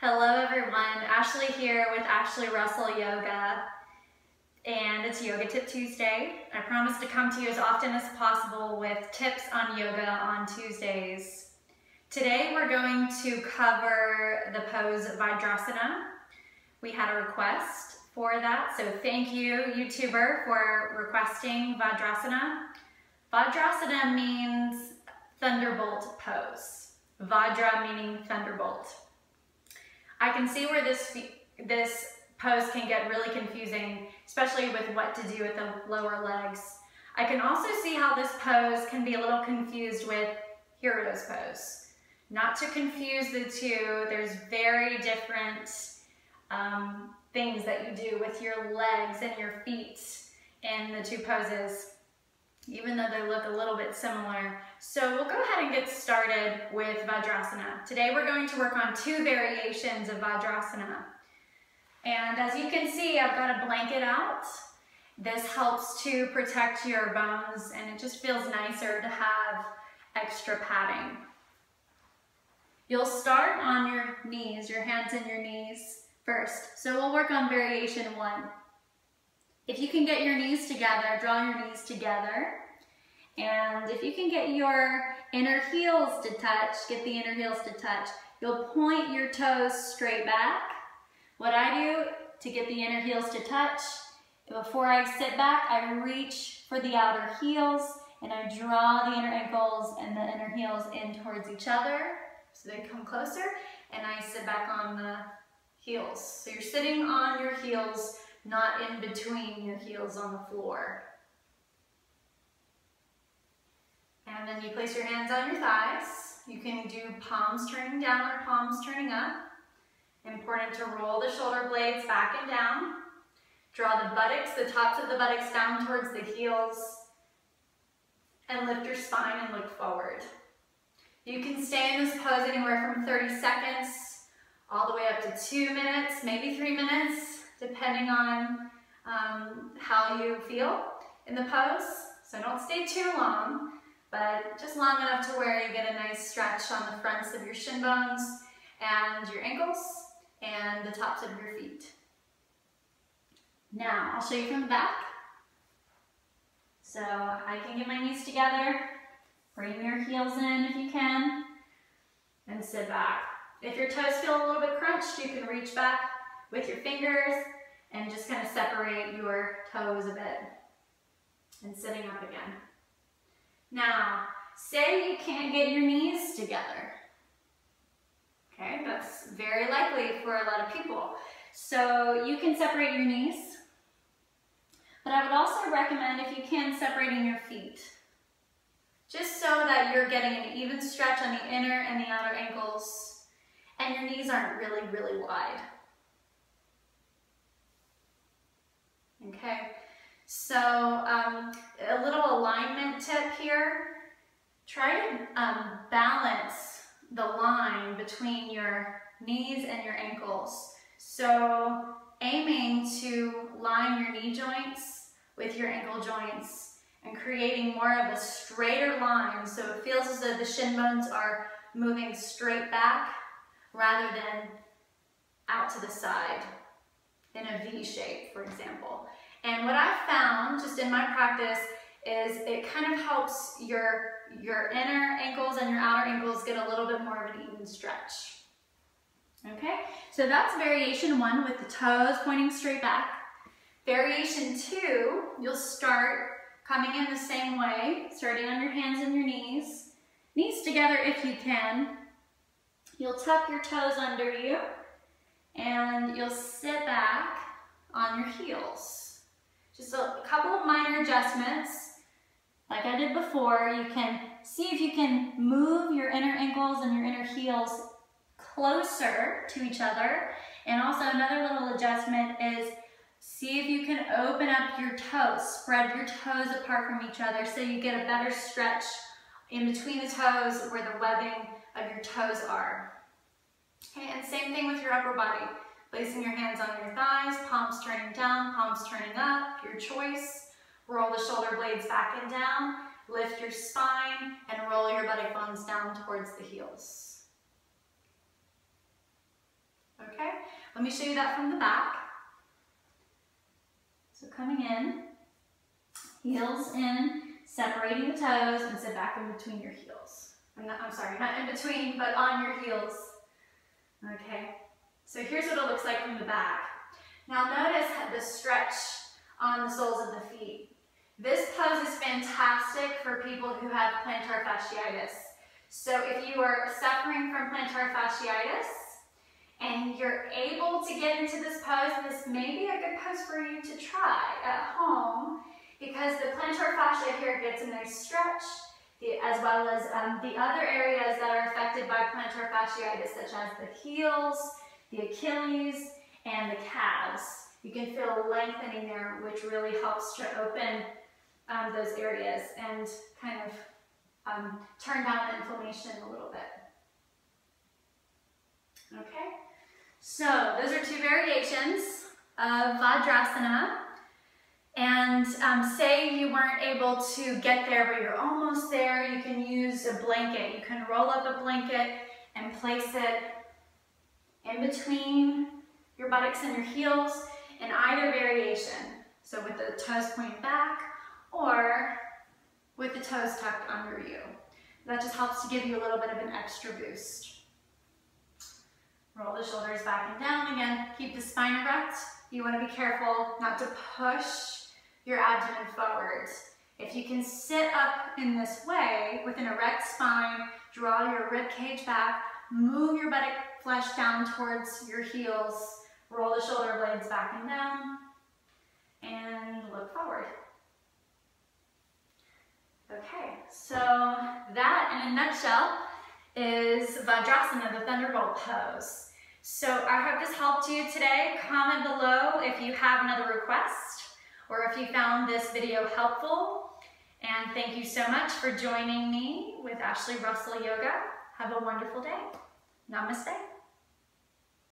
Hello everyone, Ashley here with Ashley Russell Yoga, and it's Yoga Tip Tuesday. I promise to come to you as often as possible with tips on yoga on Tuesdays. Today we're going to cover the pose Vajrasana. We had a request for that, so thank you YouTuber for requesting Vajrasana. Vajrasana means thunderbolt pose. Vajra meaning thunderbolt. I can see where this pose can get really confusing, especially with what to do with the lower legs. I can also see how this pose can be a little confused with hero's pose. Not to confuse the two, there's very different things that you do with your legs and your feet in the two poses, even though they look a little bit similar. So we'll go ahead and get started with Vajrasana. Today we're going to work on two variations of Vajrasana. And as you can see, I've got a blanket out. This helps to protect your bones, and it just feels nicer to have extra padding. You'll start on your knees, your hands and your knees first. So we'll work on variation one. If you can get your knees together, draw your knees together. And if you can get your inner heels to touch, get the inner heels to touch, you'll point your toes straight back. What I do to get the inner heels to touch, before I sit back, I reach for the outer heels and I draw the inner ankles and the inner heels in towards each other so they come closer, and I sit back on the heels. So you're sitting on your heels, not in between your heels on the floor. And then you place your hands on your thighs. You can do palms turning down or palms turning up. Important to roll the shoulder blades back and down. Draw the buttocks, the tops of the buttocks down towards the heels. And lift your spine and look forward. You can stay in this pose anywhere from 30 seconds all the way up to 2 minutes, maybe 3 minutes, depending on how you feel in the pose. So don't stay too long, but just long enough to where you get a nice stretch on the fronts of your shin bones and your ankles and the tops of your feet. Now, I'll show you from the back. So I can get my knees together, bring your heels in if you can, and sit back. If your toes feel a little bit crunched, you can reach back with your fingers and just kind of separate your toes a bit and sitting up again. Now, say you can't get your knees together. Okay, that's very likely for a lot of people. So you can separate your knees, but I would also recommend, if you can, separating your feet. Just so that you're getting an even stretch on the inner and the outer ankles, and your knees aren't really, really wide. Okay, so a little alignment tip here. Try to balance the line between your knees and your ankles. So aiming to line your knee joints with your ankle joints and creating more of a straighter line, so it feels as though the shin bones are moving straight back rather than out to the side in a V shape, for example. And what I've found, just in my practice, is it kind of helps your inner ankles and your outer ankles get a little bit more of an even stretch. Okay, so that's variation one with the toes pointing straight back. Variation two, you'll start coming in the same way, starting on your hands and your knees. Knees together if you can. You'll tuck your toes under you and you'll sit back on your heels. Just a couple of minor adjustments. Like I did before, you can see if you can move your inner ankles and your inner heels closer to each other. And also another little adjustment is see if you can open up your toes, spread your toes apart from each other so you get a better stretch in between the toes where the webbing of your toes are. Okay, and same thing with your upper body. Placing your hands on your thighs, palms turning down, palms turning up, your choice. Roll the shoulder blades back and down, lift your spine, and roll your buttock bones down towards the heels. Okay, let me show you that from the back. So coming in, heels in, separating the toes, and sit back in between your heels. I'm sorry, not in between, but on your heels. Okay, so here's what it looks like from the back. Now notice the stretch on the soles of the feet. This pose is fantastic for people who have plantar fasciitis. So if you are suffering from plantar fasciitis and you're able to get into this pose, this may be a good pose for you to try at home because the plantar fascia here gets a nice stretch, as well as the other areas that are affected by plantar fasciitis, such as the heels, the Achilles, and the calves. You can feel a lengthening there, which really helps to open those areas and kind of turn down the inflammation a little bit. Okay, so those are two variations of Vajrasana. And say you weren't able to get there, but you're almost there, you can use a blanket. You can roll up a blanket and place it in between your buttocks and your heels in either variation. So with the toes pointed back or with the toes tucked under you. That just helps to give you a little bit of an extra boost. Roll the shoulders back and down again. Keep the spine erect. You want to be careful not to push your abdomen forward. If you can sit up in this way with an erect spine, draw your rib cage back, move your buttock flesh down towards your heels, roll the shoulder blades back and down, and look forward. Okay, so that in a nutshell is Vajrasana, the Thunderbolt pose. So I hope this helped you today. Comment below if you have another request or if you found this video helpful. And thank you so much for joining me with Ashley Russell Yoga. Have a wonderful day. Namaste.